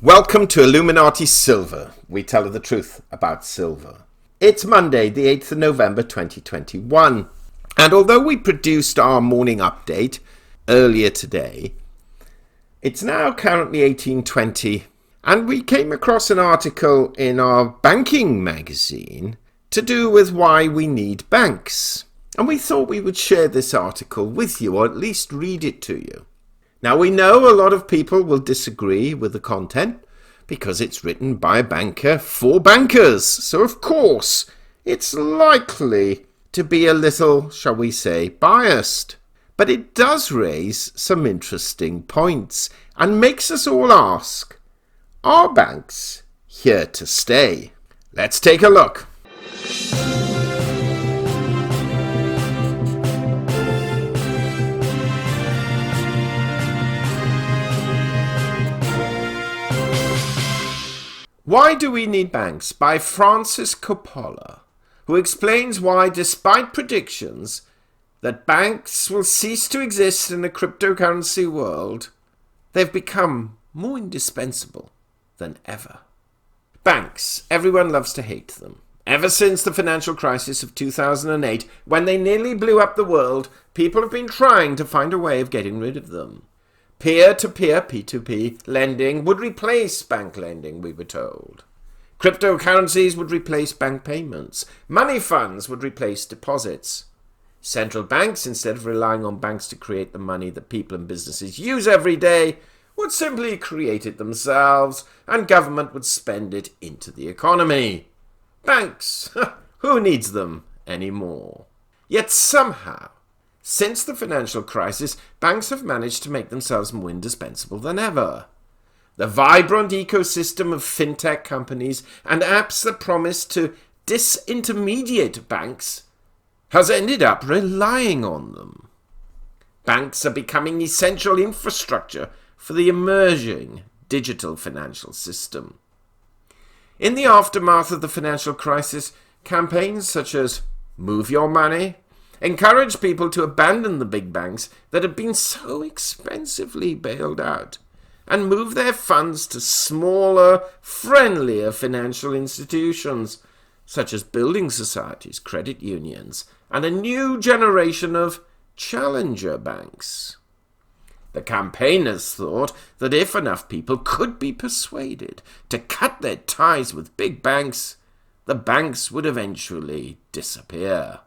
Welcome to Illuminati Silver. We tell her the truth about silver. It's Monday, the 8th of November 2021. And although we produced our morning update earlier today, it's now currently 18:20, and we came across an article in our banking magazine to do with why we need banks. And we thought we would share this article with you, or at least read it to you. Now, we know a lot of people will disagree with the content because it's written by a banker for bankers. So, of course, it's likely to be a little, shall we say, biased. But it does raise some interesting points and makes us all ask, are banks here to stay? Let's take a look. Why Do We Need Banks? By Francis Coppola, who explains why, despite predictions that banks will cease to exist in a cryptocurrency world, they've become more indispensable than ever. Banks, everyone loves to hate them. Ever since the financial crisis of 2008, when they nearly blew up the world, people have been trying to find a way of getting rid of them. Peer-to-peer, P2P, lending would replace bank lending, we were told. Cryptocurrencies would replace bank payments. Money funds would replace deposits. Central banks, instead of relying on banks to create the money that people and businesses use every day, would simply create it themselves, and government would spend it into the economy. Banks, who needs them anymore? Yet somehow, since the financial crisis, banks have managed to make themselves more indispensable than ever. The vibrant ecosystem of fintech companies and apps that promise to disintermediate banks has ended up relying on them. Banks are becoming essential infrastructure for the emerging digital financial system. In the aftermath of the financial crisis, campaigns such as Move Your Money encourage people to abandon the big banks that have been so expensively bailed out and move their funds to smaller, friendlier financial institutions such as building societies, credit unions, and a new generation of challenger banks. The campaigners thought that if enough people could be persuaded to cut their ties with big banks, the banks would eventually disappear.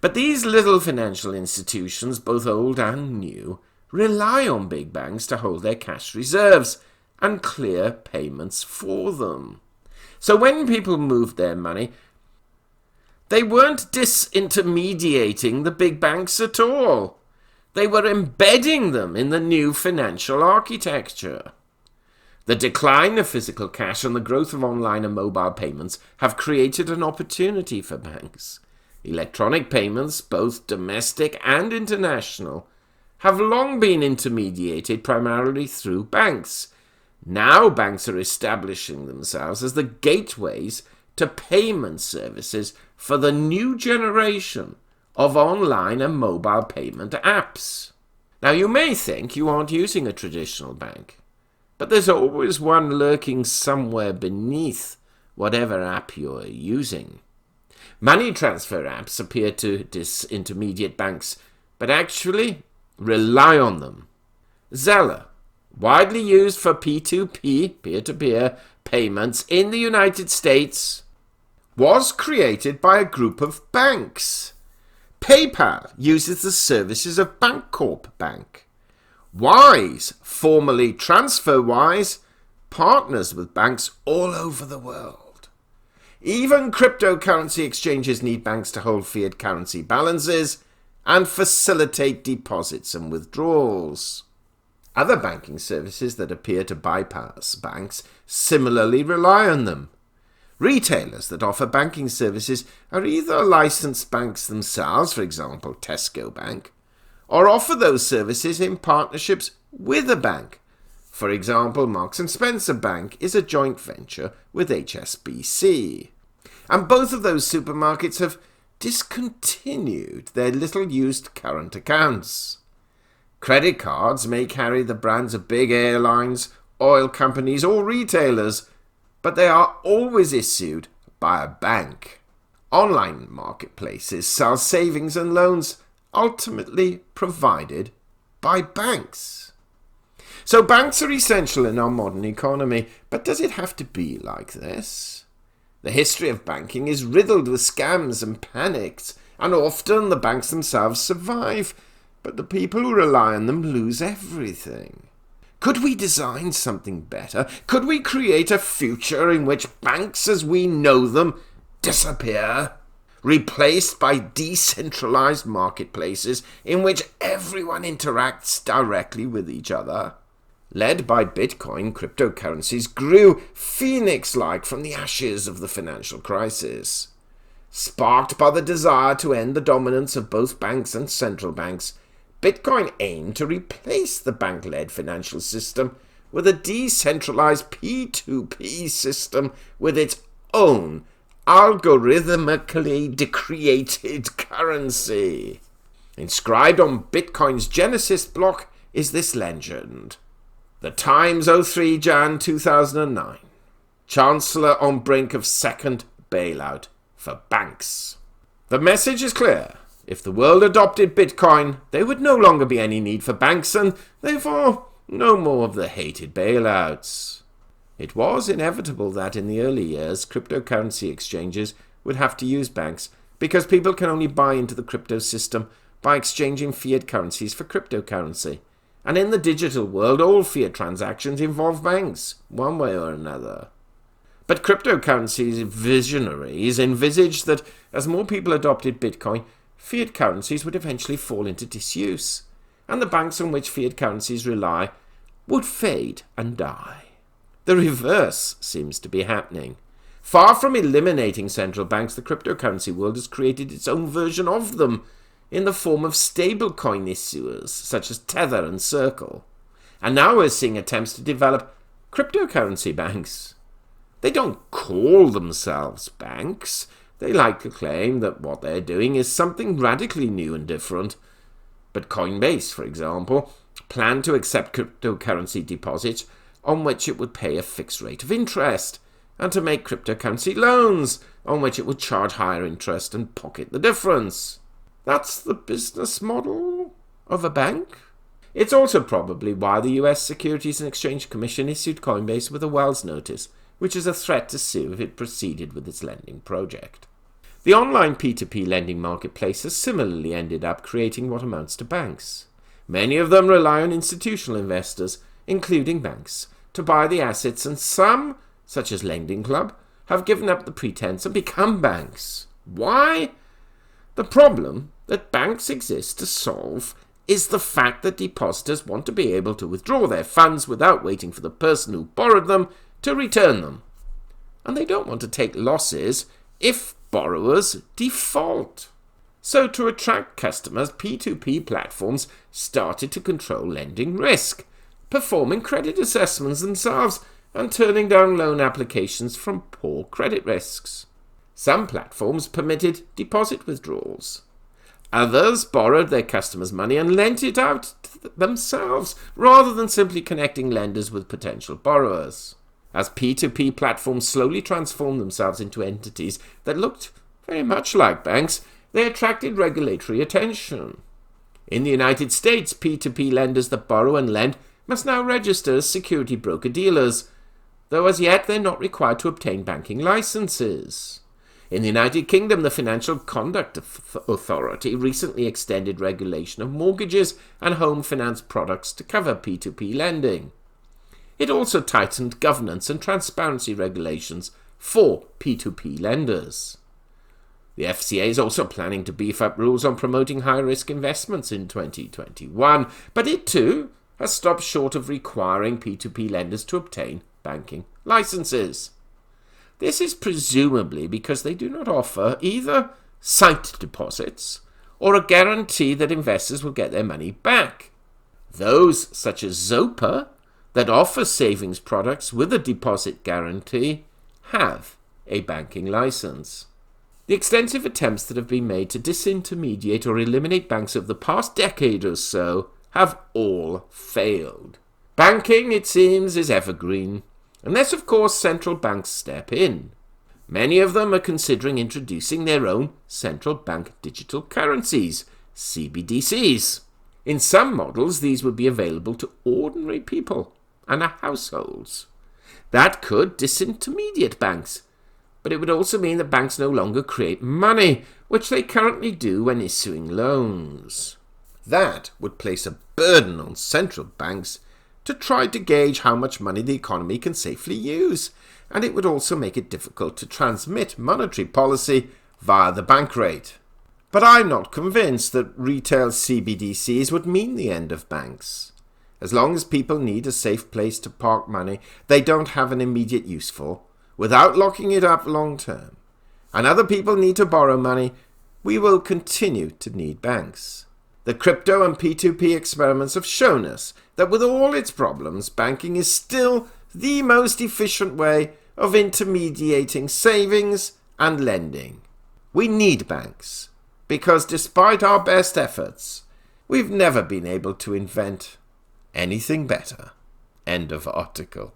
But these little financial institutions, both old and new, rely on big banks to hold their cash reserves and clear payments for them. So when people moved their money, they weren't disintermediating the big banks at all. They were embedding them in the new financial architecture. The decline of physical cash and the growth of online and mobile payments have created an opportunity for banks. Electronic payments, both domestic and international, have long been intermediated primarily through banks. Now banks are establishing themselves as the gateways to payment services for the new generation of online and mobile payment apps. Now, you may think you aren't using a traditional bank, but there's always one lurking somewhere beneath whatever app you're using. Money transfer apps appear to disintermediate banks, but actually rely on them. Zelle, widely used for P2P, peer-to-peer payments in the United States, was created by a group of banks. PayPal uses the services of Bancorp Bank. Wise, formerly TransferWise, partners with banks all over the world. Even cryptocurrency exchanges need banks to hold fiat currency balances and facilitate deposits and withdrawals. Other banking services that appear to bypass banks similarly rely on them. Retailers that offer banking services are either licensed banks themselves, for example Tesco Bank, or offer those services in partnerships with a bank. For example, Marks & Spencer Bank is a joint venture with HSBC. And both of those supermarkets have discontinued their little-used current accounts. Credit cards may carry the brands of big airlines oil companies or retailers, but they are always issued by a bank. Online marketplaces sell savings and loans ultimately provided by banks. So banks are essential in our modern economy, but does it have to be like this? The history of banking is riddled with scams and panics, and often the banks themselves survive, but the people who rely on them lose everything. Could we design something better? Could we create a future in which banks as we know them disappear, replaced by decentralized marketplaces in which everyone interacts directly with each other? Led by Bitcoin, cryptocurrencies grew phoenix-like from the ashes of the financial crisis. Sparked by the desire to end the dominance of both banks and central banks, Bitcoin aimed to replace the bank-led financial system with a decentralized P2P system with its own algorithmically created currency. Inscribed on Bitcoin's Genesis block is this legend. The Times, 03 Jan 2009. Chancellor on brink of second bailout for banks. The message is clear. If the world adopted Bitcoin, there would no longer be any need for banks and, therefore, no more of the hated bailouts. It was inevitable that in the early years, cryptocurrency exchanges would have to use banks because people can only buy into the crypto system by exchanging fiat currencies for cryptocurrency. And in the digital world, all fiat transactions involve banks, one way or another. But cryptocurrency visionaries envisaged that as more people adopted Bitcoin, fiat currencies would eventually fall into disuse, and the banks on which fiat currencies rely would fade and die. The reverse seems to be happening. Far from eliminating central banks, the cryptocurrency world has created its own version of them in the form of stablecoin issuers such as Tether and Circle. And now we're seeing attempts to develop cryptocurrency banks. They don't call themselves banks. They like to claim that what they're doing is something radically new and different. But Coinbase, for example, planned to accept cryptocurrency deposits on which it would pay a fixed rate of interest, and to make cryptocurrency loans on which it would charge higher interest and pocket the difference. That's the business model of a bank. It's also probably why the US Securities and Exchange Commission issued Coinbase with a Wells notice, which is a threat to sue if it proceeded with its lending project. The online P2P lending marketplace has similarly ended up creating what amounts to banks. Many of them rely on institutional investors, including banks, to buy the assets, and some, such as Lending Club, have given up the pretense and become banks. Why? The problem that banks exist to solve is the fact that depositors want to be able to withdraw their funds without waiting for the person who borrowed them to return them. And they don't want to take losses if borrowers default. So to attract customers, P2P platforms started to control lending risk, performing credit assessments themselves and turning down loan applications from poor credit risks. Some platforms permitted deposit withdrawals. Others borrowed their customers' money and lent it out themselves, rather than simply connecting lenders with potential borrowers. As P2P platforms slowly transformed themselves into entities that looked very much like banks, they attracted regulatory attention. In the United States, P2P lenders that borrow and lend must now register as security broker-dealers, though as yet they're not required to obtain banking licenses. In the United Kingdom, the Financial Conduct Authority recently extended regulation of mortgages and home finance products to cover P2P lending. It also tightened governance and transparency regulations for P2P lenders. The FCA is also planning to beef up rules on promoting high-risk investments in 2021, but it too has stopped short of requiring P2P lenders to obtain banking licenses. This is presumably because they do not offer either sight deposits or a guarantee that investors will get their money back. Those, such as Zopa, that offer savings products with a deposit guarantee, have a banking license. The extensive attempts that have been made to disintermediate or eliminate banks over the past decade or so have all failed. Banking, it seems, is evergreen, unless of course central banks step in. Many of them are considering introducing their own central bank digital currencies, CBDCs. In some models, these would be available to ordinary people and households. That could disintermediate banks, but it would also mean that banks no longer create money, which they currently do when issuing loans. That would place a burden on central banks to try to gauge how much money the economy can safely use, and it would also make it difficult to transmit monetary policy via the bank rate. But I'm not convinced that retail CBDCs would mean the end of banks. As long as people need a safe place to park money they don't have an immediate use for, without locking it up long term, and other people need to borrow money, we will continue to need banks. The crypto and P2P experiments have shown us that with all its problems, banking is still the most efficient way of intermediating savings and lending. We need banks, because despite our best efforts, we've never been able to invent anything better. End of article.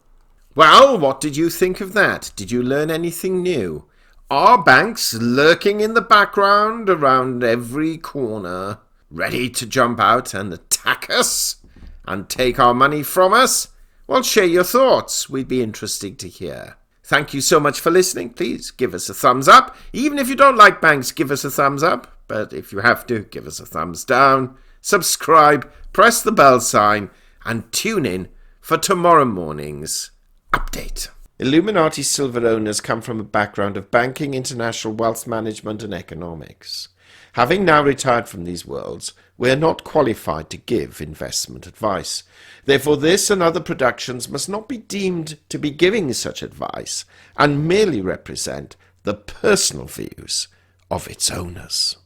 Well, what did you think of that? Did you learn anything new? Are banks lurking in the background around every corner, ready to jump out and attack us and take our money from us? Well, share your thoughts. We'd be interested to hear. Thank you so much for listening. Please give us a thumbs up. Even if you don't like banks, give us a thumbs up. But if you have to, give us a thumbs down. Subscribe, press the bell sign, and tune in for tomorrow morning's update. Illuminati silver owners come from a background of banking, international wealth management, and economics. Having now retired from these worlds, we are not qualified to give investment advice. Therefore, this and other productions must not be deemed to be giving such advice and merely represent the personal views of its owners.